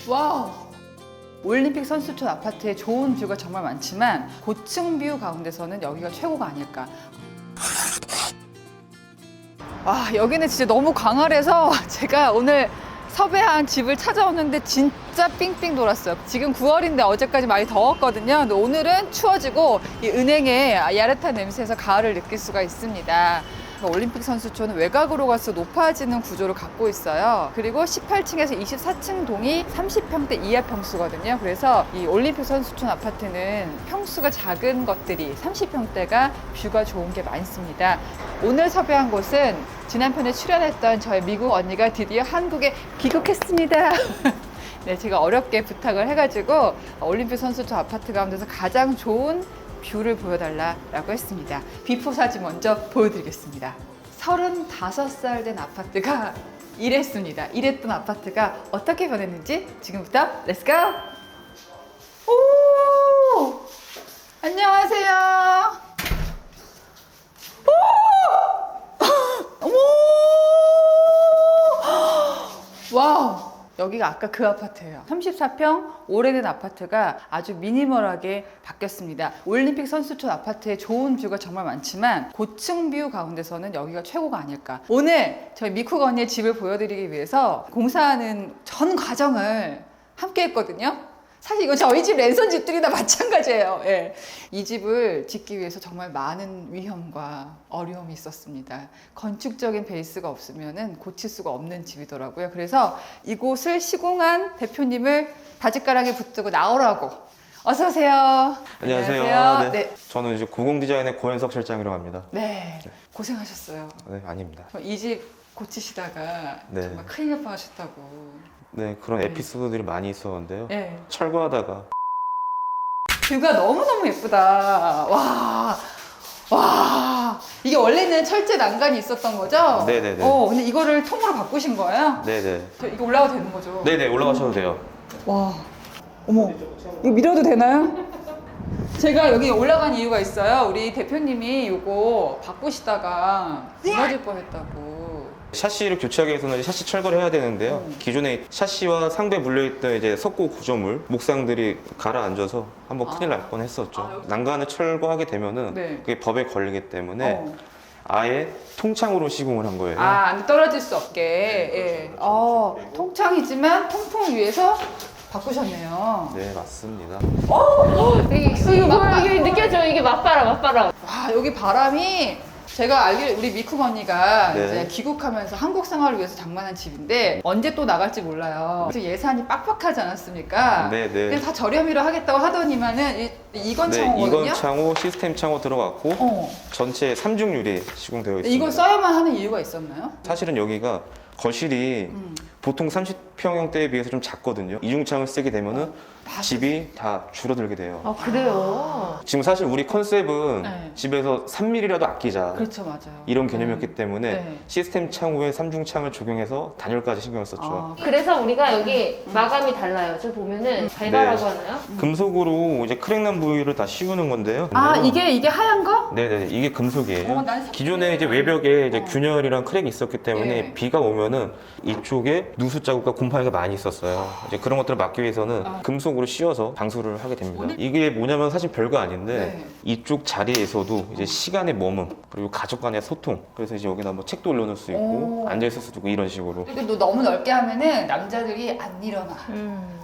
와우! 올림픽 선수촌 아파트에 좋은 뷰가 정말 많지만 고층 뷰 가운데서는 여기가 최고가 아닐까. 와, 여기는 진짜 너무 광활해서 제가 오늘 섭외한 집을 찾아오는데 진짜 삥삥 돌았어요. 지금 9월인데 어제까지 많이 더웠거든요. 근데 오늘은 추워지고 이 은행의 야릇한 냄새에서 가을을 느낄 수가 있습니다. 올림픽 선수촌은 외곽으로 갈수록 높아지는 구조를 갖고 있어요. 그리고 18층에서 24층 동이 30평대 이하 평수거든요. 그래서 이 올림픽 선수촌 아파트는 평수가 작은 것들이 30평대가 뷰가 좋은 게 많습니다. 오늘 섭외한 곳은 지난 편에 출연했던 저희 미국 언니가 드디어 한국에 귀국했습니다. 네, 제가 어렵게 부탁을 해가지고 올림픽 선수촌 아파트 가운데서 가장 좋은 뷰를 보여달라고 했습니다. 비포 사진 먼저 보여드리겠습니다. 35살 된 아파트가 이랬습니다. 이랬던 아파트가 어떻게 변했는지 지금부터 렛츠고! 오! 안녕하세요. 오! 어머! 와우! 여기가 아까 그 아파트예요. 34평 오래된 아파트가 아주 미니멀하게 바뀌었습니다. 올림픽 선수촌 아파트에 좋은 뷰가 정말 많지만 고층 뷰 가운데서는 여기가 최고가 아닐까. 오늘 저희 미쿡 언니의 집을 보여드리기 위해서 공사하는 전 과정을 함께 했거든요. 사실 이거 저희 집 랜선 집들이나 마찬가지예요. 예. 이 집을 짓기 위해서 정말 많은 위험과 어려움이 있었습니다. 건축적인 베이스가 없으면 고칠 수가 없는 집이더라고요. 그래서 이곳을 시공한 대표님을 바짓가랑에 붙들고 나오라고. 어서 오세요. 안녕하세요. 네. 저는 이제 고공디자인의 고현석 실장이라고 합니다. 네. 고생하셨어요. 네, 아닙니다. 이 집 고치시다가 네. 정말 큰일 날 뻔하셨다고. 네, 그런 에피소드들이 많이 있었는데요. 네. 철거하다가 뷰가 너무너무 예쁘다. 와. 와. 이게 원래는 철제 난간이 있었던 거죠? 네네네. 근데 이거를 통으로 바꾸신 거예요? 네네. 이거 올라가도 되는 거죠? 네네, 올라가셔도 돼요. 와. 어머. 이거 밀어도 되나요? 제가 여기 올라간 이유가 있어요. 우리 대표님이 이거 바꾸시다가 무너질 뻔했다고. 샤시를 교체하기 위해서는 이제 샤시 철거를 해야 되는데요. 기존에 샤시와 상부에 물려있던 이제 석고 구조물, 목상들이 가라앉아서 한번 큰일 날 뻔했었죠. 난간을 철거하게 되면은 네. 그게 법에 걸리기 때문에 아예 통창으로 시공을 한 거예요. 안 떨어질 수 없게. 예. 통창이지만 통풍을 위해서 바꾸셨네요. 네, 맞습니다. 이게 이게 느껴져. 이게 맛바람. 와, 여기 바람이 제가 알기로 우리 미쿡 언니가 네. 이제 귀국하면서 한국 생활을 위해서 장만한 집인데 언제 또 나갈지 몰라요. 지금 예산이 빡빡하지 않았습니까? 네, 네. 그래서 다 저렴이로 하겠다고 하더니만은 이건 창호거든요. 이건 창호, 시스템 창호 들어갔고 전체 3중 유리 시공되어 있습니다. 이걸 써야만 하는 이유가 있었나요? 사실은 여기가 거실이 보통 30평형대에 비해서 좀 작거든요. 이중창을 쓰게 되면은 집이 다 줄어들게 돼요. 아, 그래요? 지금 사실 우리 컨셉은 네. 집에서 3mm라도 아끼자 그렇죠, 맞아요. 이런 개념이었기 때문에 네. 시스템 창호에 3중 창을 적용해서 단열까지 신경을 썼죠. 그래서 우리가 여기 마감이 달라요. 저 보면은 달바라고 하나요? 금속으로 이제 크랙난 부위를 다 씌우는 건데요. 이게 하얀 거? 네네, 이게 금속이에요. 난 기존에 이제 외벽에 이제 균열이랑 크랙이 있었기 때문에 예. 비가 오면은 이쪽에 누수 자국과 곰팡이가 많이 있었어요. 이제 그런 것들을 막기 위해서는 금속으로 씌워서 방수를 하게 됩니다. 이게 뭐냐면 사실 별거 아닌데 네. 이쪽 자리에서도 이제 시간의 머문 그리고 가족 간의 소통. 그래서 이제 여기다 뭐 책도 올려놓을 수 있고 앉아 있을 수도 있고 이런 식으로. 그리고 너무 넓게 하면은 남자들이 안 일어나.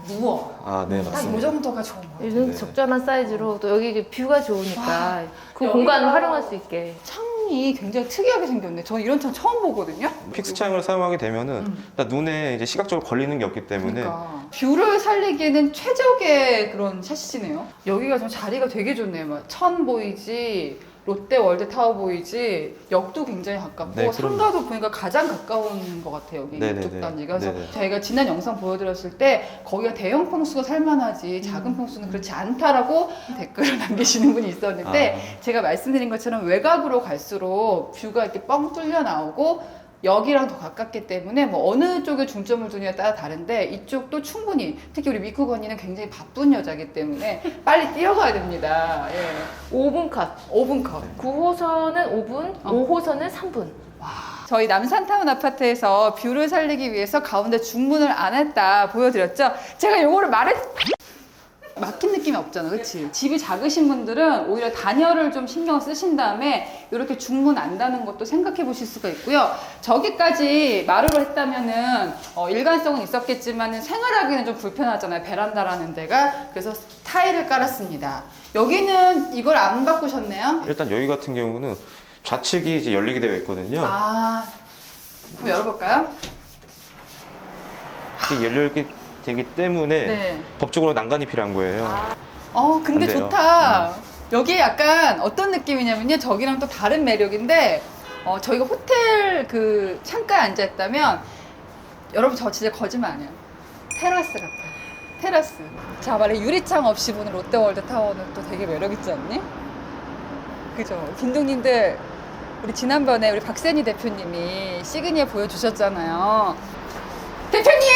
누워. 아, 네, 딱 이 맞습니다. 정도가 좋은 거예요. 요즘 네. 적절한 사이즈로 또 여기 뷰가 좋으니까 그 공간을 활용할 수 있게. 창이 굉장히 특이하게 생겼네. 저는 이런 창 처음 보거든요. 픽스 창을 사용하게 되면은 일단 눈에 이제 시각적으로 걸리는 게 없기 때문에 그러니까 뷰를 살리기에는 최적의 그런 샷이네요. 여기가 좀 자리가 되게 좋네요. 막 천 보이지, 롯데 월드타워 보이지, 역도 굉장히 가깝고 네, 그럼요. 상가도 보니까 가장 가까운 것 같아요. 여기 네네네. 이쪽 단지가. 그래서 네네. 저희가 지난 영상 보여드렸을 때 거기가 대형 평수가 살만하지 작은 평수는 그렇지 않다라고 댓글을 남기시는 분이 있었는데 제가 말씀드린 것처럼 외곽으로 갈수록 뷰가 이렇게 뻥 뚫려 나오고 여기랑 더 가깝기 때문에 뭐 어느 쪽에 중점을 두냐에 따라 다른데 이쪽도 충분히 특히 우리 미쿡 언니는 굉장히 바쁜 여자이기 때문에 빨리 뛰어가야 됩니다. 예. 5분 컷. 5분 컷. 9호선은 5분, 5호선은 3분. 저희 남산타운 아파트에서 뷰를 살리기 위해서 가운데 중문을 안 했다 보여드렸죠? 제가 요거를 막힌 느낌이 없잖아, 그치? 집이 작으신 분들은 오히려 단열을 좀 신경 쓰신 다음에 이렇게 중문 안 다는 것도 생각해 보실 수가 있고요. 저기까지 마루로 했다면은 일관성은 있었겠지만 생활하기는 좀 불편하잖아요, 베란다라는 데가. 그래서 타일을 깔았습니다. 여기는 이걸 안 바꾸셨네요? 일단 여기 같은 경우는 좌측이 이제 열리게 되어 있거든요. 아, 한번 열어볼까요? 이게 열리게 되기 때문에 네. 법적으로 난간이 필요한 거예요. 근데 안 돼요. 좋다. 여기 약간 어떤 느낌이냐면요. 저기랑 또 다른 매력인데, 저희가 호텔 그 창가에 앉아있다면, 여러분 저 진짜 거짓말 아니에요. 테라스 같아. 테라스. 자, 만약 유리창 없이 보는 롯데월드 타워는 또 되게 매력있지 않니? 그죠? 빈둥님들, 우리 지난번에 우리 박세니 대표님이 시그니에 보여주셨잖아요. 대표님!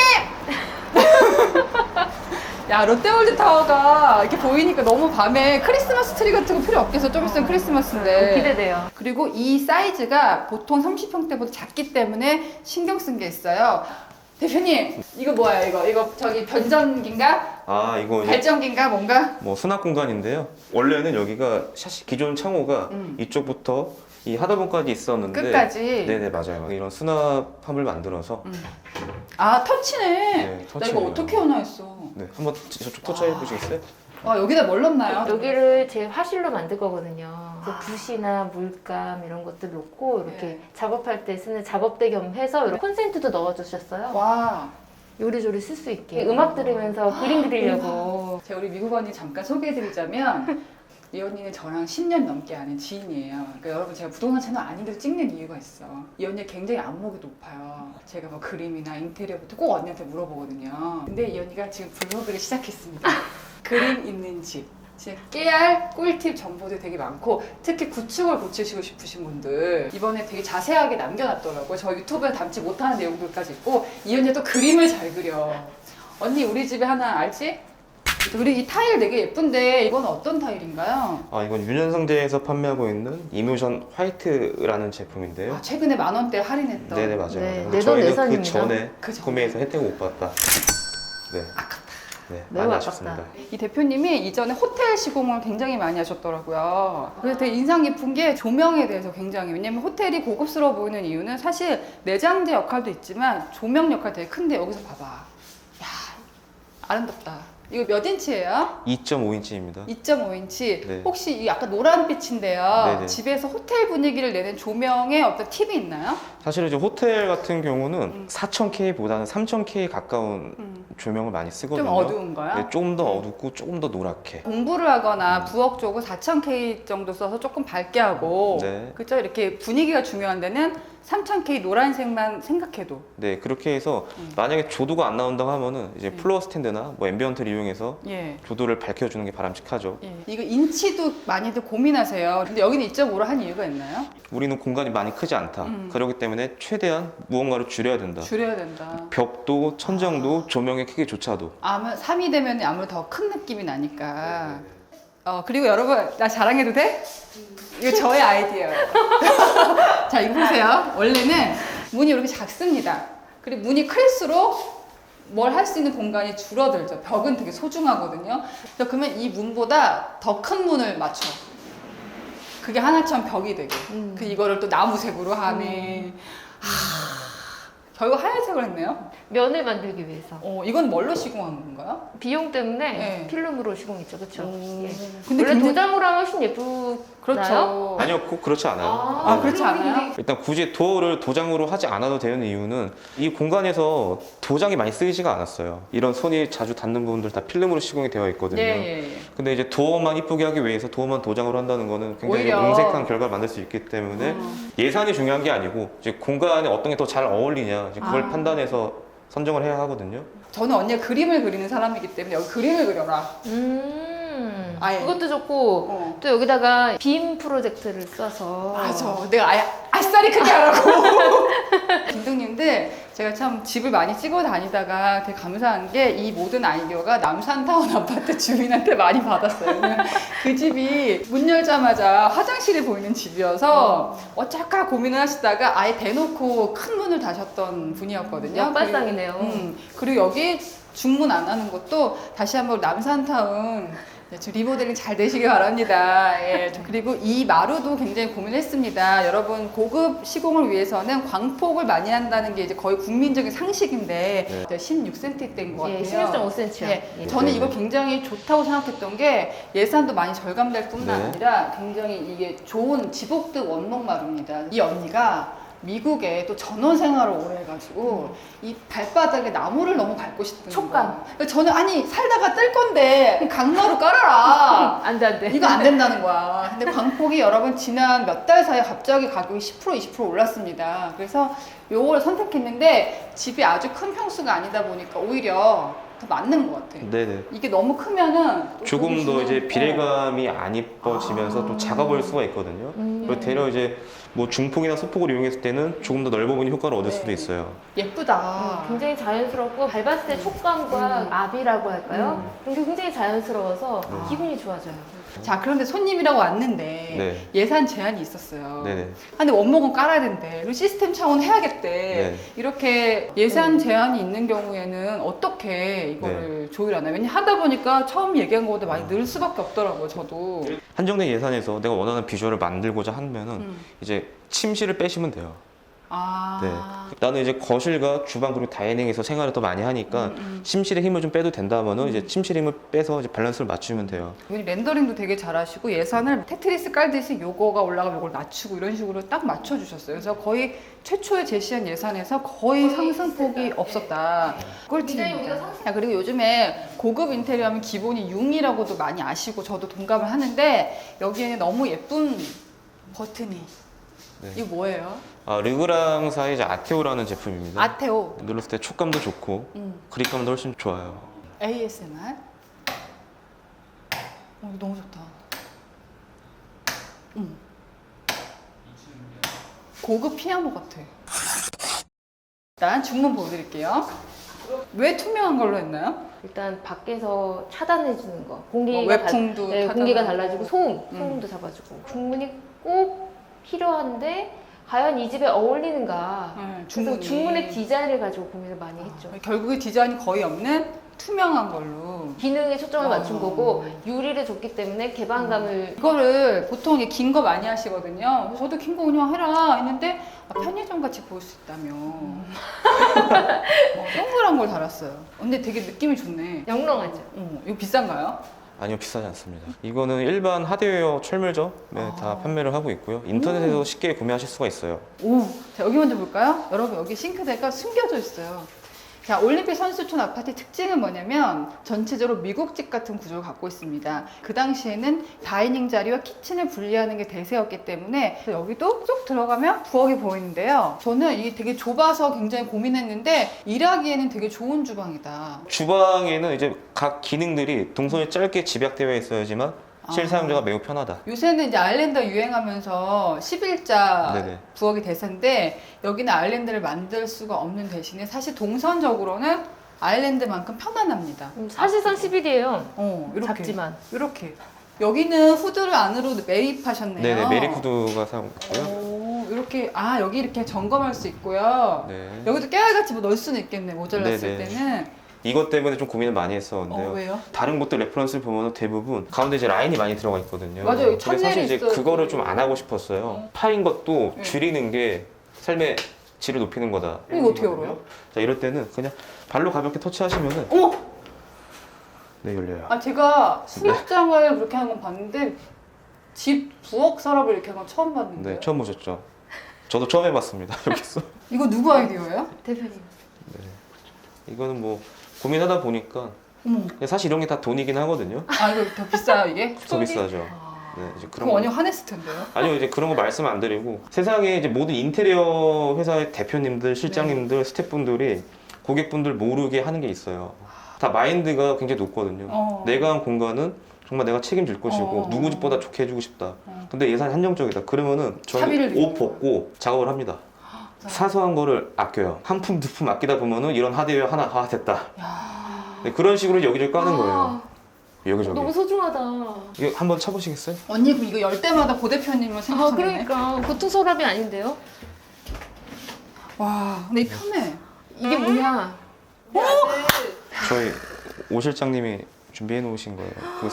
야, 롯데월드 타워가 이렇게 보이니까 너무 밤에 크리스마스 트리 같은 거 필요 없겠어. 좀 있으면 크리스마스인데. 기대돼요. 그리고 이 사이즈가 보통 30평대보다 작기 때문에 신경 쓴 게 있어요. 대표님, 이거 뭐야, 이거 저기 변전기인가? 아, 이거 이제 발전기인가, 뭔가? 뭐 수납 공간인데요. 원래는 여기가 샤시 기존 창호가 이쪽부터 이 하단부까지 있었는데 끝까지? 네네, 맞아요. 이런 수납함을 만들어서 아, 터치네. 네, 나 이거 터치네요. 어떻게 하나 했어. 네, 한번 저쪽 터치해 보시겠어요? 와, 여기다 뭘 넣나요? 여기를 제 화실로 만들 거거든요. 그래서 붓이나 물감 이런 것들 놓고 이렇게 네. 작업할 때 쓰는 작업대 겸 해서 이렇게 콘센트도 넣어주셨어요. 와. 요리조리 쓸 수 있게. 음악 들으면서 그림 그리려고. 제가 우리 미국 언니 잠깐 소개해드리자면 이 언니는 저랑 10년 넘게 아는 지인이에요. 그러니까 여러분 제가 부동산 채널 아닌데도 찍는 이유가 있어. 이 언니 굉장히 안목이 높아요. 제가 뭐 그림이나 인테리어부터 꼭 언니한테 물어보거든요. 근데 이 언니가 지금 블로그를 시작했습니다. 그림 있는 집. 진짜 깨알 꿀팁 정보들이 되게 많고 특히 구축을 고치시고 싶으신 분들 이번에 되게 자세하게 남겨놨더라고요. 저 유튜브에 담지 못하는 내용들까지 있고 이 언니 또 그림을 잘 그려. 언니 우리 집에 하나 알지? 우리 이 타일 되게 예쁜데 이건 어떤 타일인가요? 아, 이건 윤현상제에서 판매하고 있는 이뮤션 화이트라는 제품인데요. 아, 최근에 10,000원대 할인했던. 네네, 맞아요. 네, 맞아요. 내돈 저희는 그 내산입니다. 전에 그 전에. 구매해서 혜택을 못 받았다. 네. 아깝다. 네, 매우 많이 아깝다. 아쉽습니다. 이 대표님이 이전에 호텔 시공을 굉장히 많이 하셨더라고요. 그래서 되게 인상 깊은 게 조명에 대해서 굉장히, 왜냐면 호텔이 고급스러워 보이는 이유는 사실 내장재 역할도 있지만 조명 역할 되게 큰데 여기서 봐봐. 야, 아름답다. 이거 몇 인치예요? 2.5인치입니다. 2.5인치. 네. 혹시 이 약간 노란빛인데요. 네네. 집에서 호텔 분위기를 내는 조명에 어떤 팁이 있나요? 사실 이제 호텔 같은 경우는 4000K보다는 3000K 가까운 조명을 많이 쓰거든요. 좀 어두운가요? 네, 조금 더 어둡고 조금 더 노랗게. 공부를 하거나 부엌 쪽은 4000K 정도 써서 조금 밝게 하고 네. 그죠? 이렇게 분위기가 중요한 데는 3000K 노란색만 생각해도 네, 그렇게 해서 만약에 조도가 안 나온다고 하면은 이제 플로어 스탠드나 뭐 앰비언트를 이용해서 예. 조도를 밝혀주는 게 바람직하죠. 예. 이거 인치도 많이들 고민하세요. 근데 여기는 2.5로 한 이유가 있나요? 우리는 공간이 많이 크지 않다. 그렇기 때문에 최대한 무언가를 줄여야 된다. 줄여야 된다. 벽도 천장도 조명의 크기조차도. 아무 3이 되면 아무래도 더 큰 느낌이 나니까. 그리고 여러분 나 자랑해도 돼? 이거 저의 아이디어예요. 자 이거 보세요. 원래는 문이 이렇게 작습니다. 그리고 문이 클수록 뭘 할 수 있는 공간이 줄어들죠. 벽은 되게 소중하거든요. 그래서 그러면 이 문보다 더 큰 문을 맞춰. 그게 하나처럼 벽이 되게. 그 이거를 또 나무색으로 하네. 결국 하얀색을 했네요. 면을 만들기 위해서. 이건 뭘로 시공한 건가요? 비용 때문에 네. 필름으로 시공했죠, 그렇죠? 예. 근데 원래 굉장히- 도장으로 하면 훨씬 예쁘나요? 그렇죠. 아니요, 꼭 그렇지 않아요. 아, 네. 그렇지 않아요? 일단 굳이 도어를 도장으로 하지 않아도 되는 이유는 이 공간에서 도장이 많이 쓰이지가 않았어요. 이런 손이 자주 닿는 부분들 다 필름으로 시공이 되어 있거든요. 예. 근데 이제 도어만 이쁘게 하기 위해서 도어만 도장으로 한다는 거는 굉장히 오히려. 옹색한 결과를 만들 수 있기 때문에 예산이 중요한 게 아니고 이제 공간에 어떤 게 더 잘 어울리냐 이제 그걸 판단해서 선정을 해야 하거든요. 저는 언니가 그림을 그리는 사람이기 때문에 여기 그림을 그려라. 아예. 그것도 좋고 또 여기다가 빔 프로젝트를 써서 맞아. 내가 아예 아싸리 크게 하라고. 김동님들 제가 참 집을 많이 찍어 다니다가 되게 감사한 게 이 모든 아이디어가 남산타운 아파트 주민한테 많이 받았어요. 그 집이 문 열자마자 화장실이 보이는 집이어서 어쩔까 고민을 하시다가 아예 대놓고 큰 문을 다셨던 분이었거든요. 역발상이네요. 그리고 여기 중문 안 하는 것도 다시 한번 남산타운 리모델링 잘 되시길 바랍니다. 예, 그리고 이 마루도 굉장히 고민했습니다. 여러분 고급 시공을 위해서는 광폭을 많이 한다는 게 이제 거의 국민적인 상식인데 16cm 된 것 같아요. 예, 16.5cm요. 예, 저는 이거 굉장히 좋다고 생각했던 게 예산도 많이 절감될 뿐만 네. 아니라 굉장히 이게 좋은 지복득 원목 마루입니다. 이 언니가 미국에 또 전원 생활을 오래 해가지고 이 발바닥에 나무를 너무 밟고 싶은 촉감. 거예요. 그래서 저는 아니 살다가 뜰 건데 강마루 깔아라. 안 돼, 안 돼. 이거 안 된다는 거야. 근데 광폭이 여러분 지난 몇 달 사이에 갑자기 가격이 10% 20% 올랐습니다. 그래서 요걸 선택했는데 집이 아주 큰 평수가 아니다 보니까 오히려 더 맞는 것 같아. 네네. 이게 너무 크면은 또 조금 더 이제 보시면, 비례감이 안 이뻐지면서 또 작아 보일 수가 있거든요. 그리고 되려 이제 뭐 중폭이나 소폭을 이용했을 때는 조금 더 넓어 보이는 효과를 얻을 수도 있어요. 예쁘다. 굉장히 자연스럽고 밟았을 때 촉감과 압이라고 할까요? 그런 게 굉장히 자연스러워서 기분이 좋아져요. 자, 그런데 손님이라고 왔는데 네. 예산 제한이 있었어요. 네네. 근데 원목은 깔아야 된대. 그리고 시스템 차원 해야겠대. 네. 이렇게 예산 제한이 있는 경우에는 어떻게 이거를 조율하나요? 왜냐 하다 보니까 처음 얘기한 것보다 많이 늘 수밖에 없더라고요. 저도. 한정된 예산에서 내가 원하는 비주얼을 만들고자 하면은 이제 침실을 빼시면 돼요. 아. 네. 나는 이제 거실과 주방 그리고 다이닝에서 생활을 더 많이 하니까 침실의 힘을 좀 빼도 된다면은 이제 침실 힘을 빼서 이제 밸런스를 맞추면 돼요. 이분이 렌더링도 되게 잘하시고 예산을 테트리스 깔듯이 요거가 올라가면 요걸 낮추고 이런 식으로 딱 맞춰주셨어요. 그래서 거의 최초에 제시한 예산에서 거의 상승폭이 없었다. 꿀팁입니다. 야, 그리고 요즘에 고급 인테리어 하면 기본이 융이라고도 많이 아시고 저도 동감을 하는데 여기에는 너무 예쁜 버튼이. 네. 이거 뭐예요? 아, 르그랑사의 이제 아테오라는 제품입니다. 아테오. 눌렀을 때 촉감도 좋고 그립감도 훨씬 좋아요. ASMR. 이거 너무 좋다. 고급 피아노 같아. 일단 주문 보여드릴게요. 왜 투명한 걸로 했나요? 일단 밖에서 차단해 주는 거. 공기가 외풍도 네, 차단하고. 공기가 달라지고 소음도 잡아주고. 중문이 꼭 필요한데 과연 이 집에 어울리는가. 네, 그래서 중문의 디자인을 가지고 고민을 많이 했죠. 결국에 디자인이 거의 없는 투명한 걸로. 기능에 초점을 맞춘 거고 유리를 줬기 때문에 개방감을 이거를 보통 긴 거 많이 하시거든요. 그래서 저도 긴 거 그냥 해라 했는데 편의점 같이 보일 수 있다며. 동그란 걸 달았어요. 근데 되게 느낌이 좋네. 영롱하죠. 이거 비싼가요? 아니요, 비싸지 않습니다. 이거는 일반 하드웨어 철물점에 다 판매를 하고 있고요. 인터넷에서 쉽게 구매하실 수가 있어요. 오, 자, 여기 먼저 볼까요? 여러분, 여기 싱크대가 숨겨져 있어요. 자, 올림픽 선수촌 아파트의 특징은 뭐냐면 전체적으로 미국집 같은 구조를 갖고 있습니다. 그 당시에는 다이닝 자리와 키친을 분리하는 게 대세였기 때문에 여기도 쭉 들어가면 부엌이 보이는데요. 저는 이게 되게 좁아서 굉장히 고민했는데 일하기에는 되게 좋은 주방이다. 주방에는 이제 각 기능들이 동선이 짧게 집약되어 있어야지만 실사용자가 매우 편하다. 요새는 이제 아일랜드 유행하면서 11자 네네. 부엌이 대세인데 여기는 아일랜드를 만들 수가 없는 대신에 사실 동선적으로는 아일랜드만큼 편안합니다. 사실상 10일이에요. 이렇게. 작지만. 이렇게. 여기는 후드를 안으로 매입하셨네요. 네네, 메리쿠드가 사용됐고요. 오, 이렇게 여기 이렇게 점검할 수 있고요. 네. 여기도 깨알같이 뭐 넣을 수는 있겠네. 모자랐을 네네. 때는. 이것 때문에 좀 고민을 많이 했었는데요. 왜요? 다른 곳들 레퍼런스를 보면 대부분 가운데 이제 라인이 많이 들어가 있거든요. 맞아요. 여기 근데 찬넬이 사실 이제 있어요. 그거를 좀 안 하고 싶었어요. 파인 것도 네. 줄이는 게 삶의 질을 높이는 거다. 이거 어떻게 열어요? 자, 이럴 때는 그냥 발로 가볍게 터치하시면은 어머! 네, 열려요. 제가 수납장을 그렇게 하는 건 봤는데 집 부엌 서랍을 이렇게 하는 건 처음 봤는데. 네, 처음 보셨죠? 저도 처음 해봤습니다. 여기서. 이거 누구 아이디어예요? 대표님. 이거는 뭐 고민하다 보니까 어머. 사실 이런 게 다 돈이긴 하거든요. 이거 더 비싸요 이게? 더 비싸죠. 네, 이제 그럼 완전 화냈을 텐데요. 아니요, 이제 그런 거 말씀 안 드리고 세상에 이제 모든 인테리어 회사의 대표님들, 실장님들, 스태프분들이 고객분들 모르게 하는 게 있어요. 다 마인드가 굉장히 높거든요. 내가 한 공간은 정말 내가 책임질 것이고 누구 집보다 좋게 해주고 싶다. 근데 예산이 한정적이다. 그러면은 차비를 저희 옷 벗고 작업을 합니다. 사소한 거를 아껴요. 한 품 두 품 아끼다 보면은 이런 하드웨어 하나 됐다. 네, 그런 식으로 여기저기 까는 거예요. 여기저기. 너무 소중하다. 이거 한번 쳐보시겠어요? 언니 그럼 이거 열 때마다 고 대표님을 생각하네. 그러니까 보통 서랍이 아닌데요? 와, 근데 이 편해. 이게 뭐냐? 저희 오 실장님이 준비해 놓으신 거예요. 그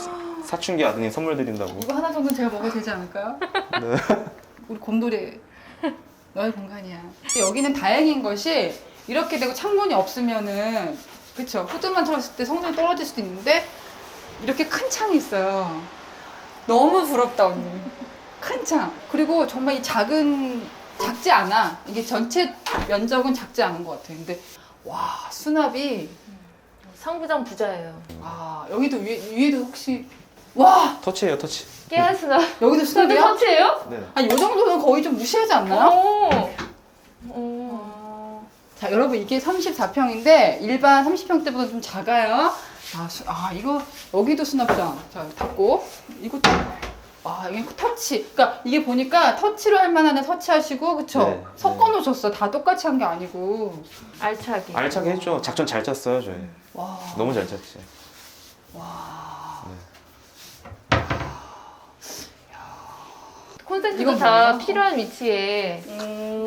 사춘기 아드님 선물 드린다고. 이거 하나 정도는 제가 먹어도 되지 않을까요? 네. 우리 곰돌이 너의 공간이야. 근데 여기는 다행인 것이 이렇게 되고 창문이 없으면은 그쵸? 후드만 틀었을 때 성능이 떨어질 수도 있는데 이렇게 큰 창이 있어요. 너무 부럽다 언니. 큰 창. 그리고 정말 이 작지 않아. 이게 전체 면적은 작지 않은 것 같아. 근데 와 수납이 상부장 부자예요. 여기도 위에도 혹시 와 터치예요, 터치. 깨알수납. 여기도 수납이야? 터치예요? 네. 아니 이 정도는 거의 좀 무시하지 않나요? 오. 자 여러분 이게 34평인데 일반 30평대보다 좀 작아요. 이거 여기도 수납장. 자 닫고 이것도 여기 터치. 그러니까 이게 보니까 터치로 할 만한 터치하시고 그쵸? 네, 섞어 놓으셨어. 다 똑같이 한 게 아니고. 알차게. 알차게 했죠. 작전 잘 짰어요, 저희. 와. 너무 잘 짰지. 콘센트도 이건 다 뭐예요? 필요한 위치에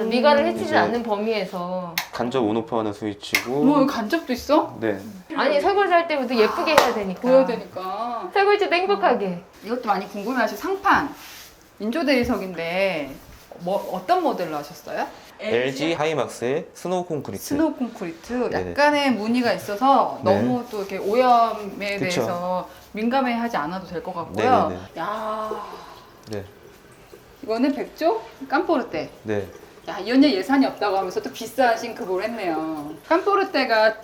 미가를 해치지 이제- 않는 범위에서. 간접 온오프하는 스위치고. 뭐 간접도 있어? 네. 아니 설거지 할 때부터 예쁘게 해야 되니까. 보여야 되니까. 설거지도 행복하게. 이것도 많이 궁금해하실 상판. 인조 대리석인데 어떤 모델로 하셨어요? LG 하이막스의 스노우 콘크리트. 스노우 콘크리트 네네. 약간의 무늬가 있어서 네. 너무 또 이렇게 오염에 그쵸. 대해서 민감해하지 않아도 될 것 같고요. 네네네. 야, 네. 이거는 백조 깜포르테. 네. 야, 이 언니 예산이 없다고 하면서 또 비싼 싱크볼 했네요. 깜포르테가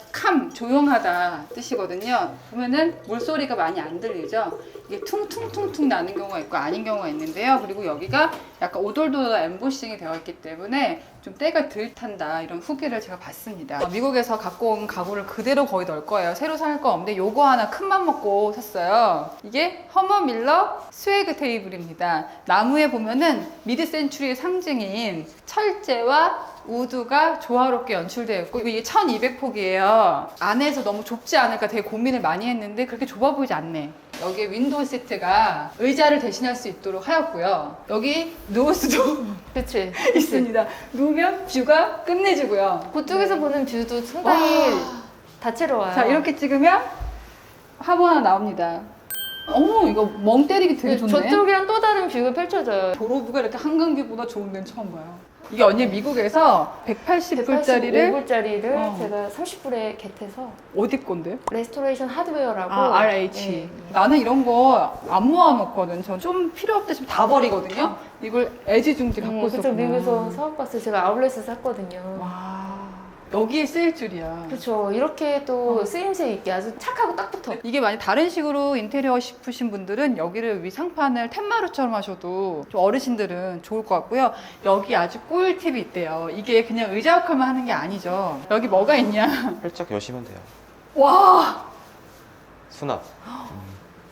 조용하다 뜻이거든요. 보면은 물소리가 많이 안 들리죠? 이게 퉁퉁퉁퉁 나는 경우가 있고 아닌 경우가 있는데요. 그리고 여기가 약간 오돌도돌 엠보싱이 되어 있기 때문에 좀 때가 덜 탄다 이런 후기를 제가 봤습니다. 미국에서 갖고 온 가구를 그대로 거의 넣을 거예요. 새로 살 거 없는데 요거 하나 큰맘 먹고 샀어요. 이게 허머 밀러 스웨그 테이블입니다. 나무에 보면은 미드 센추리의 상징인 철제와 우드가 조화롭게 연출되어 있고 이게 1200폭이에요. 안에서 너무 좁지 않을까 되게 고민을 많이 했는데 그렇게 좁아 보이지 않네. 여기에 윈도우 시트가 의자를 대신할 수 있도록 하였고요. 여기 누울 수도 그치. 있습니다. 누우면 뷰가 끝내주고요. 그쪽에서 보는 뷰도 상당히 다채로워요. 자 이렇게 찍으면 화보 하나 나옵니다. 어머 이거 멍 때리기 되게 좋네. 저쪽이랑 또 다른 뷰가 펼쳐져요. 도로뷰가 이렇게 한강뷰보다 좋은 데는 처음 봐요. 이게 언니 미국에서 180불짜리를 185불짜리를 어. 제가 30불에 겟해서 어디 건데? 레스토레이션 하드웨어라고. RH. 예. 나는 이런 거 안 모아놓거든. 전 좀 필요 없다 싶으면 다 버리거든요. 이걸 애지중지 갖고 그쪽 있었구나. 미국에서 사업 갔을 때 제가 아울렛에서 샀거든요. 와 여기에 쓰일 줄이야. 그렇죠. 이렇게 또 쓰임새 있게 아주 착하고 딱 붙어. 이게 만약 다른 식으로 인테리어 싶으신 분들은 여기를 위 상판을 텐마루처럼 하셔도 좀 어르신들은 좋을 것 같고요. 여기 아주 꿀팁이 있대요. 이게 그냥 의자 역할만 하는 게 아니죠. 여기 뭐가 있냐? 활짝 여시면 돼요. 와, 수납.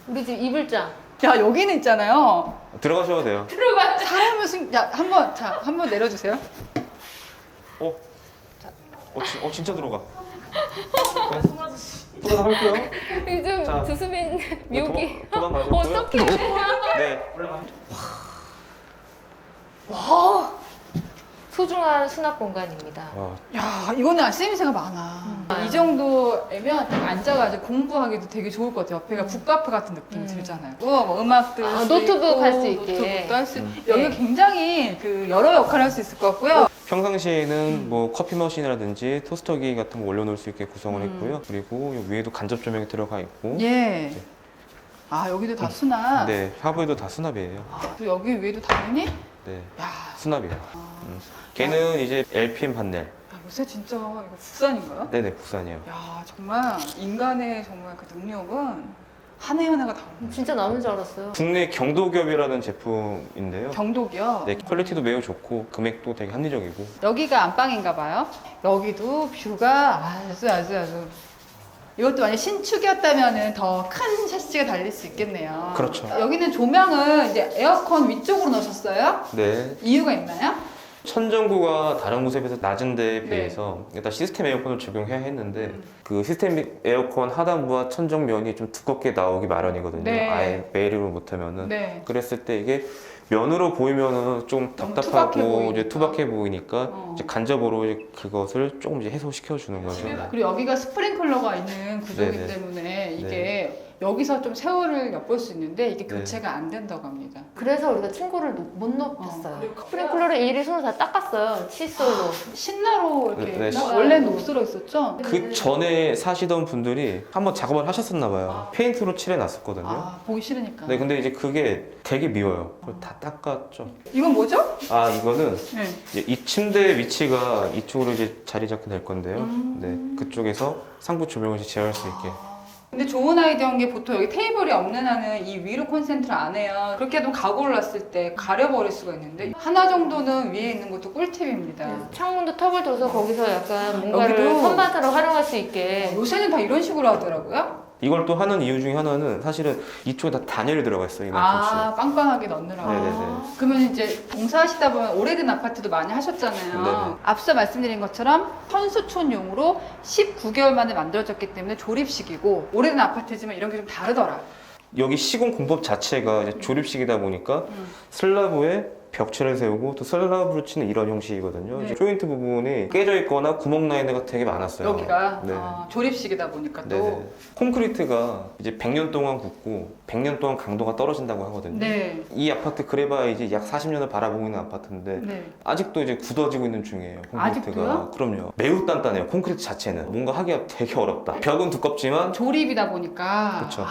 우리 집 이불장. 야 여기는 있잖아요. 들어가셔도 돼요. 들어가. 사람을 한번 내려주세요. 진짜 들어가. 도망갈게요. 요즘 자, 주수빈 미역이 도망가요. 어떻게? 네. 소중한 수납 공간입니다. 야 이거는 쓰임새가 많아. 이 정도면 딱 앉아가지고 공부하기도 되게 좋을 것 같아요. 옆에가 북카페 같은 느낌이 들잖아요. 뭐 음악도 할 수 노트북 있고, 할 수 있게. 노트북도 할 수 있고. 네. 여기가 굉장히 여러 역할을 할 수 있을 것 같고요. 평상시에는 뭐 커피 머신이라든지 토스터기 같은 거 올려놓을 수 있게 구성을 했고요. 그리고 이 위에도 간접 조명이 들어가 있고. 예. 아 여기도 다 수납. 네, 하부에도 다 수납이에요. 그리고 여기 위에도 당연히 네, 야, 수납이에요. 걔는 이제 LPM 판넬. 야 요새 진짜 이거 국산인가요? 네네, 국산이에요. 야 정말 인간의 정말 그 능력은 한 해 한 해가 다릅니다. 진짜 남은 줄 알았어요. 국내 경도기업이라는 제품인데요. 경독이요. 네, 퀄리티도 매우 좋고 금액도 되게 합리적이고. 여기가 안방인가 봐요. 여기도 뷰가 아주 이것도 만약 신축이었다면은 더 큰 샤시가 달릴 수 있겠네요. 그렇죠. 여기는 조명은 이제 에어컨 위쪽으로 넣으셨어요? 네. 이유가 있나요? 천정구가 다른 곳에 비해서 낮은 데에 네. 비해서 일단 시스템 에어컨을 적용해야 했는데 그 시스템 에어컨 하단부와 천정면이 좀 두껍게 나오기 마련이거든요. 네. 아예 매립을 못하면은. 네. 그랬을 때 이게 면으로 보이면은 좀 너무 답답하고 투박해 보이니까. 이제 투박해 보이니까 어. 이제 간접으로 이제 그것을 조금 이제 해소시켜 주는 거죠. 그리고 여기가 스프링클러가 있는 구조이기 네네. 때문에 이게 여기서 좀 세월을 엿볼 수 있는데 이게 네. 교체가 안 된다고 합니다. 그래서 우리가 층고를 못 높였어요. 그리고 스프링클러를 일일이 손으로 다 닦았어요. 칫솔로. 신나로 이렇게 네, 네. 원래는 녹슬어 있었죠? 그 전에 사시던 분들이 한번 작업을 하셨었나 봐요. 페인트로 칠해 놨었거든요. 아, 보기 싫으니까. 네, 근데 이제 그게 되게 미워요. 그걸 다 닦았죠. 이건 뭐죠? 아, 이거는 네. 이제 이 침대 위치가 이쪽으로 이제 자리 잡게 될 건데요. 네, 그쪽에서 상부 조명을 이제 제어할 수 있게. 근데 좋은 아이디어인 게 보통 여기 테이블이 없는 한은 이 위로 콘센트를 안 해요. 그렇게 해도 가구를 놨을 때 가려버릴 수가 있는데 하나 정도는 위에 있는 것도 꿀팁입니다. 창문도 턱을 둬서 거기서 약간 뭔가를 여기도? 선반사로 활용할 수 있게. 요새는 다 이런 식으로 하더라고요. 이걸 또 하는 이유 중에 하나는 사실은 이쪽에 다 단열이 들어가 있어요. 이만큼씩. 아, 빵빵하게 넣느라고. 네네네. 그러면 이제 공사하시다 보면 오래된 아파트도 많이 하셨잖아요. 네네. 앞서 말씀드린 것처럼 선수촌용으로 19개월 만에 만들어졌기 때문에 조립식이고 오래된 아파트지만 이런 게 좀 다르더라. 여기 시공 공법 자체가 이제 조립식이다 보니까 슬라브에 벽체를 세우고 또 슬라브를 치는 이런 형식이거든요. 네. 조인트 부분이 깨져 있거나 구멍 나 있는 데가 되게 많았어요. 여기가 네. 조립식이다 보니까 또. 네네. 콘크리트가 이제 100년 동안 굳고 100년 동안 강도가 떨어진다고 하거든요. 네. 이 아파트 그래봐야 이제 약 40년을 바라보고 있는 아파트인데 네. 아직도 이제 굳어지고 있는 중이에요. 콘크리트가. 아직도요? 그럼요. 매우 단단해요. 콘크리트 자체는 뭔가 하기가 되게 어렵다. 벽은 두껍지만 조립이다 보니까. 그쵸.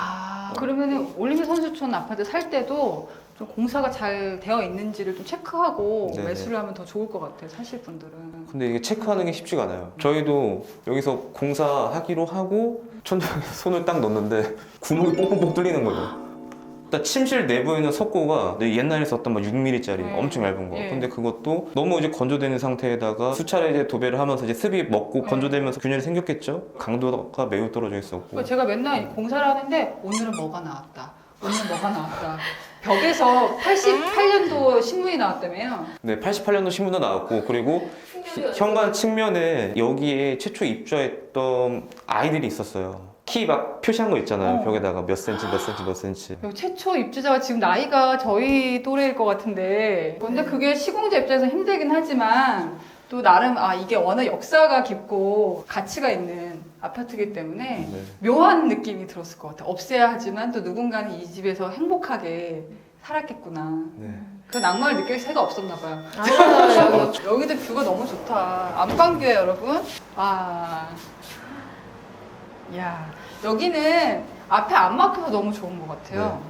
그러면은 올림픽 선수촌 아파트 살 때도 좀 공사가 잘 되어 있는지를 좀 체크하고 네네. 매수를 하면 더 좋을 것 같아요. 사실 분들은. 근데 이게 체크하는 게 쉽지가 않아요. 저희도 여기서 공사하기로 하고 천장에 손을 딱 넣는데 구멍이 뽕뽕뽕 뚫리는 거예요. 일단 침실 내부에 있는 석고가 옛날에 썼던 막 6mm짜리 엄청 얇은 거. 네. 근데 그것도 너무 이제 건조되는 상태에다가 수차례 이제 도배를 하면서 이제 습이 먹고 네. 건조되면서 균열이 생겼겠죠. 강도가 매우 떨어져 있었고. 그러니까 제가 맨날 공사를 하는데 오늘은 뭐가 나왔다. 오늘은 뭐가 나왔다. 벽에서 88년도 신문이 나왔다며요. 네, 88년도 신문도 나왔고 그리고 현관 측면에 여기에 최초 입주했던 아이들이 있었어요. 키 막 표시한 거 있잖아요. 벽에다가 몇 센치, 몇 센치, 몇 센치. 여기 최초 입주자가 지금 나이가 저희 또래일 것 같은데 근데 그게 시공자 입장에서 힘들긴 하지만 또 나름 이게 워낙 역사가 깊고 가치가 있는 아파트이기 때문에 네. 묘한 느낌이 들었을 것 같아요. 없애야 하지만 또 누군가는 이 집에서 행복하게 살았겠구나. 네. 그 낭만을 느낄 새가 없었나 봐요. 아니요, 여기도 뷰가 너무 좋다. 안방뷰에 여러분. 야 여기는 앞에 안 막혀서 너무 좋은 것 같아요.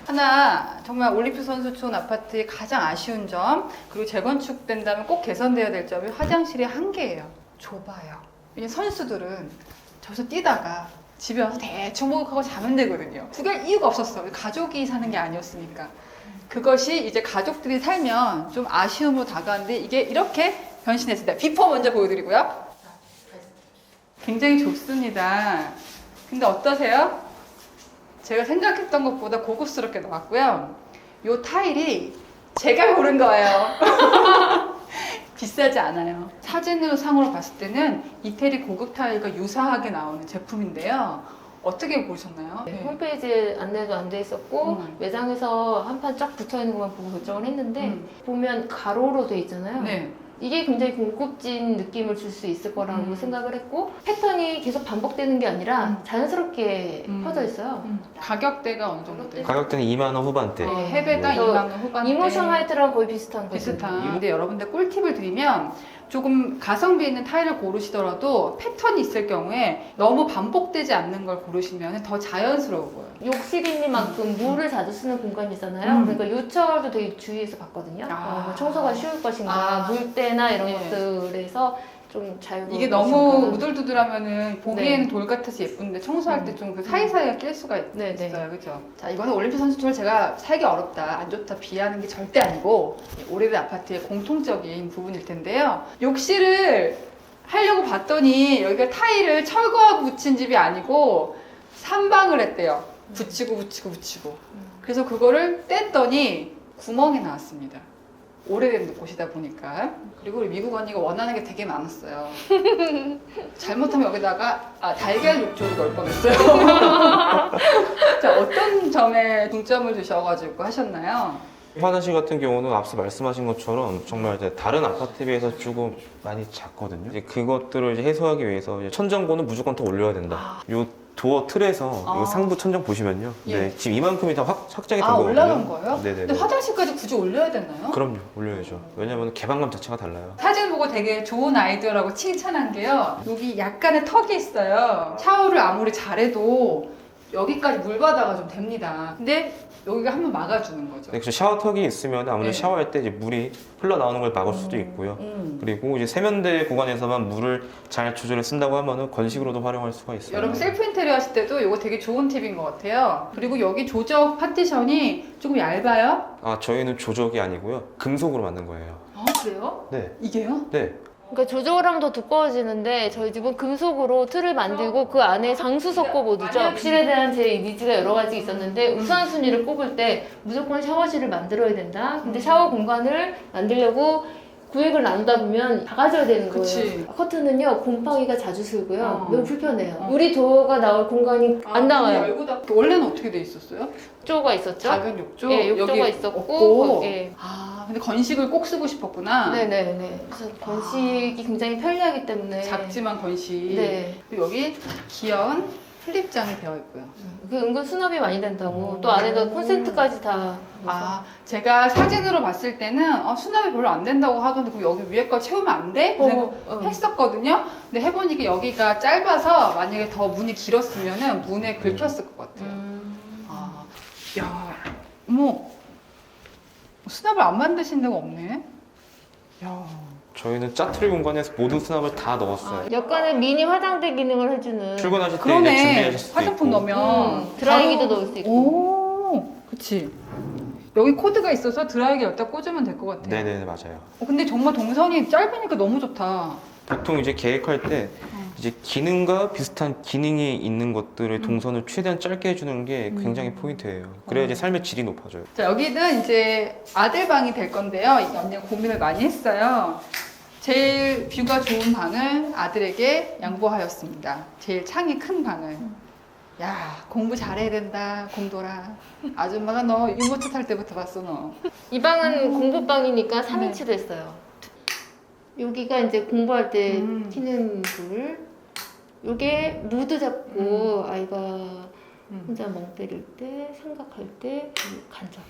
하나 정말 올림픽 선수촌 아파트의 가장 아쉬운 점 그리고 재건축된다면 꼭 개선돼야 될 점이 화장실이 한 개예요. 좁아요. 왜냐면 선수들은 저기서 뛰다가 집에 와서 대충 목욕하고 자면 되거든요. 구할 이유가 없었어. 가족이 사는 게 아니었으니까. 그것이 이제 가족들이 살면 좀 아쉬움으로 다가오는데 이게 이렇게 변신했습니다. 비포 먼저 보여드리고요. 굉장히 좁습니다. 근데 어떠세요? 제가 생각했던 것보다 고급스럽게 나왔고요. 이 타일이 제가 고른 거예요. 비싸지 않아요. 사진으로 상으로 봤을 때는 이태리 고급 타일과 유사하게 나오는 제품인데요. 어떻게 보셨나요? 네, 홈페이지 안내도 안 돼 있었고 음. 매장에서 한 판 쫙 붙어 있는 것만 보고 결정을 했는데 보면 가로로 돼 있잖아요. 네. 이게 굉장히 고급진 느낌을 줄 수 있을 거라고 생각을 했고 패턴이 계속 반복되는 게 아니라 자연스럽게 퍼져 있어요. 가격대가 어느 정도 돼요? 가격대는 2만 원 후반대. 네. 해배당 저 2만 원 후반대. 이모션 화이트랑 거의 비슷한 거죠. 비슷한. 근데 여러분들 꿀팁을 드리면 조금 가성비 있는 타일을 고르시더라도 패턴이 있을 경우에 너무 반복되지 않는 걸 고르시면 더 자연스러워 보여요. 욕실이니만큼 물을 자주 쓰는 공간이잖아요. 그러니까 요철도 되게 주의해서 봤거든요. 청소가 쉬울 것인가, 물때나 이런 네. 것들에서 좀 자유로운 이게 너무 것인가. 우들두들하면은 보기에는 네. 돌 같아서 예쁜데 청소할 때 좀 그 사이사이에 낄 수가 네, 네. 있어요. 그렇죠? 자, 이거는 올림픽 선수촌을 제가 살기 어렵다, 안 좋다 비하는 게 절대 아니고 오래된 아파트의 공통적인 부분일 텐데요. 욕실을 하려고 봤더니 여기가 타일을 철거하고 붙인 집이 아니고 산방을 했대요. 붙이고. 그래서 그거를 뗐더니 구멍이 나왔습니다. 오래된 곳이다 보니까. 그리고 우리 미국 언니가 원하는 게 되게 많았어요. 잘못하면 여기다가 달걀 욕조를 넣을 뻔했어요. 자, 어떤 점에 중점을 두셔가지고 하셨나요? 화장실 같은 경우는 앞서 말씀하신 것처럼 정말 이제 다른 아파트에 비해서 조금 많이 작거든요. 이제 그것들을 이제 해소하기 위해서 이제 천정고는 무조건 더 올려야 된다. 요 도어 틀에서 요 상부 천정 보시면요. 예. 네, 지금 이만큼이 다 확장이 된 거거든요. 올라간 거예요? 네네. 근데 화장실까지 굳이 올려야 되나요? 그럼요, 올려야죠. 왜냐면 개방감 자체가 달라요. 사진 보고 되게 좋은 아이디어라고 칭찬한 게요. 여기 약간의 턱이 있어요. 샤워를 아무리 잘해도 여기까지 물바다가 좀 됩니다. 근데 여기가 한번 막아주는 거죠. 네, 그래서 샤워턱이 있으면 아무래도 네. 샤워할 때 이제 물이 흘러나오는 걸 막을 수도 있고요. 그리고 이제 세면대 구간에서만 물을 잘 조절해 쓴다고 하면은 건식으로도 활용할 수가 있어요. 여러분 셀프 인테리어 하실 때도 이거 되게 좋은 팁인 것 같아요. 그리고 여기 조적 파티션이 조금 얇아요? 저희는 조적이 아니고요. 금속으로 만든 거예요. 아 그래요? 네. 이게요? 네. 그러니까 조적을 하면 더 두꺼워지는데 저희 집은 금속으로 틀을 만들고 그 안에 장수 석고보드죠. 욕실에 대한 제 니즈가 여러 가지 있었는데 우선순위를 꼽을 때 무조건 샤워실을 만들어야 된다. 근데 샤워 공간을 만들려고 구획을 나누다 보면 다 가져야 되는 거예요. 그치. 커튼은요 곰팡이가 자주 슬고요. 어. 매우 불편해요. 우리 도어가 나올 공간이 안 나와요. 열고 원래는 어떻게 돼 있었어요? 욕조가 있었죠. 작은 욕조? 예, 욕조가 여기 있었고 없고. 예. 근데 건식을 꼭 쓰고 싶었구나. 네네네. 그래서 건식이 굉장히 편리하기 때문에 작지만 건식. 네. 그리고 여기 귀여운 플립장이 되어 있고요. 그 은근 수납이 많이 된다고 또 안에다 콘센트까지 다 제가 사진으로 봤을 때는 수납이 별로 안 된다고 하던데 그럼 여기 위에 거 채우면 안 돼? 했었거든요. 근데 해보니까 여기가 짧아서 만약에 더 문이 길었으면 문에 긁혔을 것 같아요. 야, 어머, 수납을 안 만드신 데가 없네. 야, 저희는 짜투리 공간에서 모든 수납을 다 넣었어요. 약간의 미니 화장대 기능을 해주는 출근하실 때 이제 그러네. 준비하실 수도 화장품 있고. 넣으면 드라이기도 바로- 넣을 수 있고 오, 그치. 여기 코드가 있어서 드라이기 여기다 꽂으면 될 것 같아요. 네네 맞아요. 근데 정말 동선이 짧으니까 너무 좋다. 보통 이제 계획할 때 이제 기능과 비슷한 기능이 있는 것들의 동선을 최대한 짧게 해주는 게 굉장히 포인트예요. 그래야 이제 삶의 질이 높아져요. 자, 여기는 이제 아들 방이 될 건데요. 이 언니가 고민을 많이 했어요. 제일 뷰가 좋은 방을 아들에게 양보하였습니다. 제일 창이 큰 방을. 야, 공부 잘해야 된다, 곰돌아. 아줌마가 너 유모차 탈 때부터 봤어, 너. 이 방은 공부방이니까 3인치로 했어요. 여기가 이제 공부할 때 튀는 불. 요게 무드 잡고 아이가 혼자 멍 때릴 때 생각할 때 간접.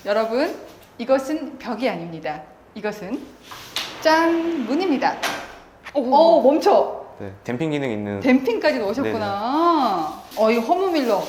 여러분, 이것은 벽이 아닙니다. 이것은 짠! 문입니다. 오, 멈춰! 네, 댐핑 기능 있는 댐핑까지 넣으셨구나. 이 허무밀러.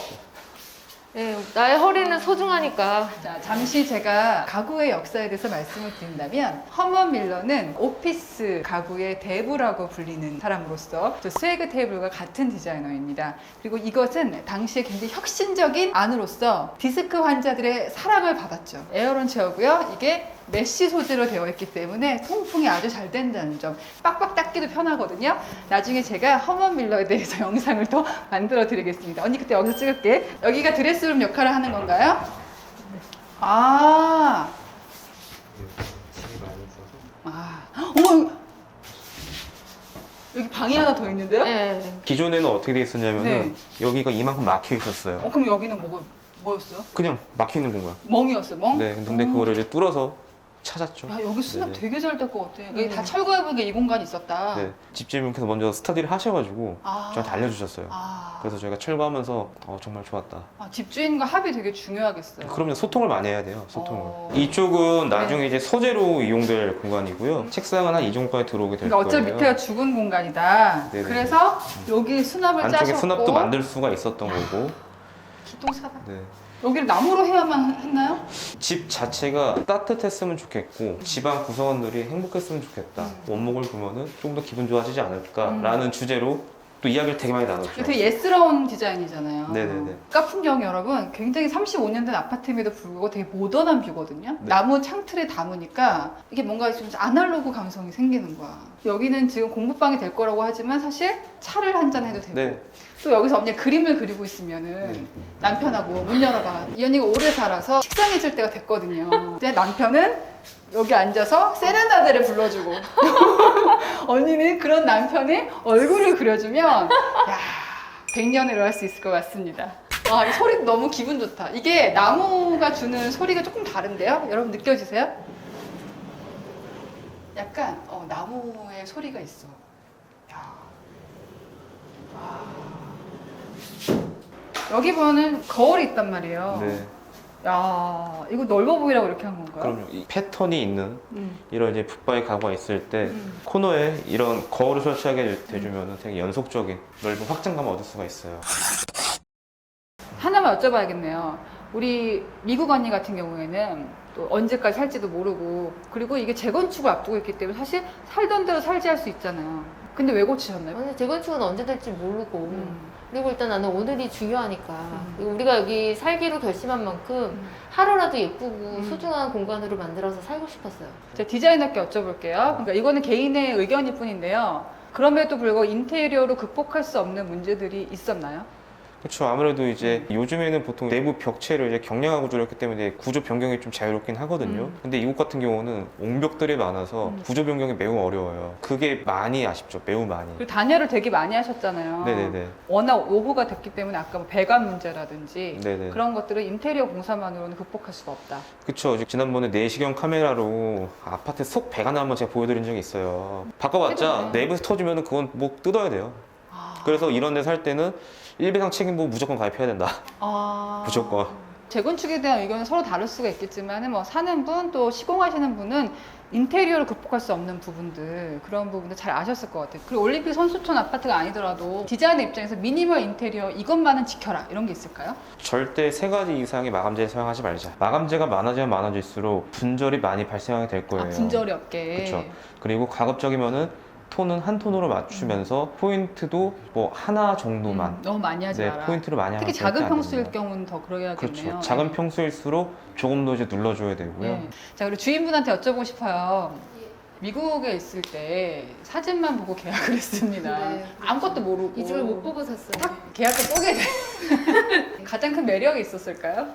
네, 나의 허리는 소중하니까. 자, 잠시 제가 가구의 역사에 대해서 말씀을 드린다면 허먼 밀러는 오피스 가구의 대부라고 불리는 사람으로서 저 스웨그 테이블과 같은 디자이너입니다. 그리고 이것은 당시에 굉장히 혁신적인 안으로서 디스크 환자들의 사랑을 받았죠. 에어런 체어고요. 이게 메쉬 소재로 되어 있기 때문에 통풍이 아주 잘 된다는 점. 빡빡 닦기도 편하거든요. 나중에 제가 허먼 밀러에 대해서 영상을 또 만들어 드리겠습니다. 언니 그때 여기서 찍을게. 여기가 드레스룸 역할을 하는 건가요? 어머, 여기 방이 하나 더 있는데요? 네. 기존에는 어떻게 돼 있었냐면은 네. 여기가 이만큼 막혀 있었어요. 그럼 여기는 뭐였어요? 그냥 막혀 있는 공간. 멍이었어요, 멍? 네, 근데 그거를 이제 뚫어서 찾았죠. 야, 여기 수납 네네. 되게 잘 될 것 같아. 여기 다 철거해보니까 이 공간이 있었다. 네, 집주인분께서 먼저 스터디를 하셔가지고 아. 저한테 알려주셨어요. 그래서 저희가 철거하면서 정말 좋았다. 집주인과 합이 되게 중요하겠어요. 그럼요, 소통을 많이 해야 돼요. 소통을. 이쪽은 나중에 이제 소재로 이용될 공간이고요. 책상은 한 이 정도까지 들어오게 될 그러니까 어차피 거예요. 밑에가 죽은 공간이다. 네네. 그래서 여기 수납을 안쪽에 짜셨고 수납도 만들 수가 있었던 거고. 기똥차다. 네. 여기를 나무로 해야만 했나요? 집 자체가 따뜻했으면 좋겠고 집안 구성원들이 행복했으면 좋겠다. 원목을 보면은 좀 더 기분 좋아지지 않을까라는 주제로 또 이야기를 되게 많이 나눴죠. 되게 예스러운 디자인이잖아요. 네네네. 바깥 풍경 여러분 굉장히 35년 된 아파트임에도 불구하고 되게 모던한 뷰거든요. 네. 나무 창틀에 담으니까 이게 뭔가 좀 아날로그 감성이 생기는 거야. 여기는 지금 공부방이 될 거라고 하지만 사실 차를 한잔 해도 되고 네. 또 여기서 언니가 그림을 그리고 있으면은 남편하고 문 열어봐. 이 언니가 오래 살아서 식상해질 때가 됐거든요. 근데 남편은 여기 앉아서 세레나데를 불러주고 언니는 그런 남편의 얼굴을 그려주면 야 100년을 할 수 있을 것 같습니다. 와, 이 소리 너무 기분 좋다. 이게 나무가 주는 소리가 조금 다른데요? 여러분 느껴지세요? 약간 나무의 소리가 있어. 야. 와. 여기 보면은 거울이 있단 말이에요. 네. 야, 이거 넓어 보이라고 이렇게 한 건가요? 그럼요. 이 패턴이 있는 이런 이제 붙바위 가구가 있을 때 음. 코너에 이런 거울을 설치하게 돼주면 되게 연속적인 넓은 확장감을 얻을 수가 있어요. 하나만 여쭤봐야겠네요. 우리 미국 언니 같은 경우에는 또 언제까지 살지도 모르고 그리고 이게 재건축을 앞두고 있기 때문에 사실 살던 대로 살지 할 수 있잖아요. 근데 왜 고치셨나요? 근데 재건축은 언제 될지 모르고 그리고 일단 나는 오늘이 중요하니까 그리고 우리가 여기 살기로 결심한 만큼 하루라도 예쁘고 소중한 공간으로 만들어서 살고 싶었어요. 제가 디자이너께 여쭤볼게요. 그러니까 이거는 개인의 의견일 뿐인데요. 그럼에도 불구하고 인테리어로 극복할 수 없는 문제들이 있었나요? 그렇죠. 아무래도 이제 요즘에는 보통 내부 벽체를 이제 경량화 구조를 했기 때문에 구조 변경이 좀 자유롭긴 하거든요. 근데 이곳 같은 경우는 옹벽들이 많아서 구조 변경이 매우 어려워요. 그게 많이 아쉽죠. 매우 많이. 그리고 단열을 되게 많이 하셨잖아요. 네네네. 워낙 오후가 됐기 때문에 아까 뭐 배관 문제라든지 네네. 그런 것들은 인테리어 공사만으로는 극복할 수가 없다. 그쵸. 지난번에 내시경 카메라로 아파트 속 배관 한번 제가 보여드린 적이 있어요. 바꿔봤자 해보네. 내부에서 터지면 그건 뭐 뜯어야 돼요. 그래서 이런 데 살 때는 1배상 책임보험 무조건 가입해야 된다. 무조건. 재건축에 대한 의견은 서로 다를 수가 있겠지만 뭐 사는 분 또 시공하시는 분은 인테리어를 극복할 수 없는 부분들 그런 부분들 잘 아셨을 것 같아요. 그리고 올림픽 선수촌 아파트가 아니더라도 디자이너 입장에서 미니멀 인테리어 이것만은 지켜라 이런 게 있을까요? 절대 3가지 이상의 마감재를 사용하지 말자. 마감재가 많아지면 많아질수록 분절이 많이 발생하게 될 거예요. 분절이 없게. 그렇죠. 그리고 가급적이면은 톤은 한 톤으로 맞추면서 포인트도 뭐 하나 정도만 너무 많이 하지 마라. 포인트를 많이 특히 하면 절대 작은 안 평수일 됩니다. 경우는 더 그러야겠네요. 그렇죠. 작은 평수일수록 조금 더 이제 눌러줘야 되고요. 네. 자, 그리고 주인분한테 여쭤보고 싶어요. 미국에 있을 때 사진만 보고 계약을 했습니다. 네. 아무것도 모르고. 이 집을 못 보고 샀어요. 딱 계약을 쏘게 돼. 가장 큰 매력이 있었을까요?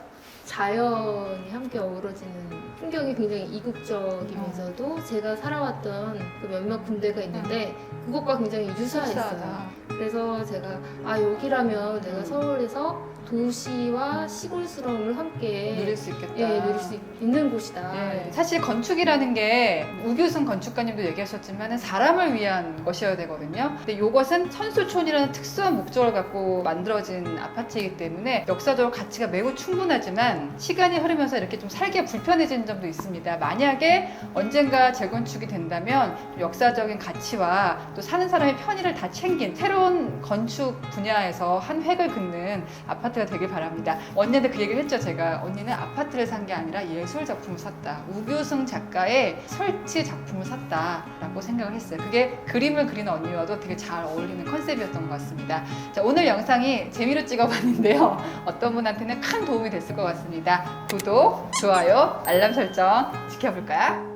자연이 함께 어우러지는 풍경이 굉장히 이국적이면서도 제가 살아왔던 그 몇몇 군데가 있는데 그것과 굉장히 유사했어요. 그래서 제가 여기라면 내가 서울에서 도시와 시골스러움을 함께 누릴 수 있겠다. 누릴 수 있는 곳이다. 예, 사실 건축이라는 게 우규승 건축가님도 얘기하셨지만 사람을 위한 것이어야 되거든요. 근데 이것은 선수촌이라는 특수한 목적을 갖고 만들어진 아파트이기 때문에 역사적으로 가치가 매우 충분하지만 시간이 흐르면서 이렇게 좀 살기가 불편해진 점도 있습니다. 만약에 언젠가 재건축이 된다면 역사적인 가치와 또 사는 사람의 편의를 다 챙긴 새로운 건축 분야에서 한 획을 긋는 아파트가 되길 바랍니다. 언니한테 그 얘기를 했죠. 제가 언니는 아파트를 산 게 아니라 예술 작품을 샀다. 우규승 작가의 설치 작품을 샀다라고 생각을 했어요. 그게 그림을 그리는 언니와도 되게 잘 어울리는 컨셉이었던 것 같습니다. 자, 오늘 영상이 재미로 찍어봤는데요. 어떤 분한테는 큰 도움이 됐을 것 같습니다. 구독, 좋아요, 알람 설정 지켜볼까요?